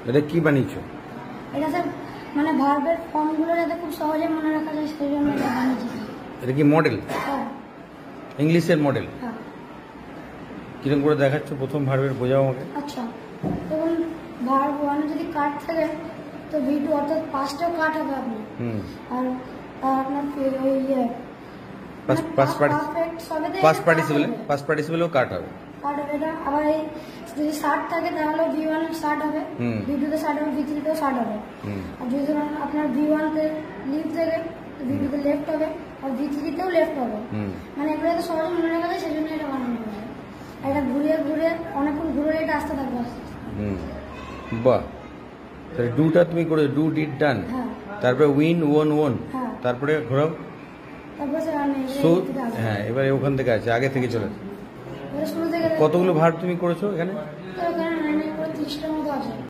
এটা কি বানিয়েছো? এটা স্যার মানে ভার্বের ফর্মগুলো যাতে খুব সহজে মনে রাখা যায় সেই জন্য এটা বানিয়েছি। এটা কি মডেল? হ্যাঁ। ইংলিশের মডেল? হ্যাঁ। কিরকম করে দেখাচ্ছ প্রথম ভার্বের, বোঝাও আমাকে। আচ্ছা, তখন ভার্ব ওয়ানে যদি কাট থাকে তো V2 অর্থাৎ পাস্টেও কাট হবে আপনার। আর আপনার পাস্ট পার্টিসিপেলেও কাট হবে। কাট হবে এটা। আবার এই যদি শার্ট থাকে তাহলে V1 এর শার্ট হবে, V2 তে শার্ট হবে, V3 তেও শার্ট হবে। আর যদি আপনার V1 তে লিভ থাকে V2 তে লেফট হবে, আর V3 তেও লেফট হবে। মানে এগুলো তো সহজে মনে রাখা যায়, সেই জন্য এটা বানানো হবে। এটা ঘুরিয়ে ঘুরিয়ে অনেকক্ষণ ঘুরে এটা আসতে থাকবে। বাহ, তাহলে ডুটা তুমি করে ডু ডিড ডান, তারপরে উইন ওন ওন, তারপরে ঘোরাও। সো হ্যাঁ, এবারে ওখান থেকে আছে, আগে থেকে চলে। কতগুলো ভার্ব তুমি করেছো এখানে? 30টার মতো আছে।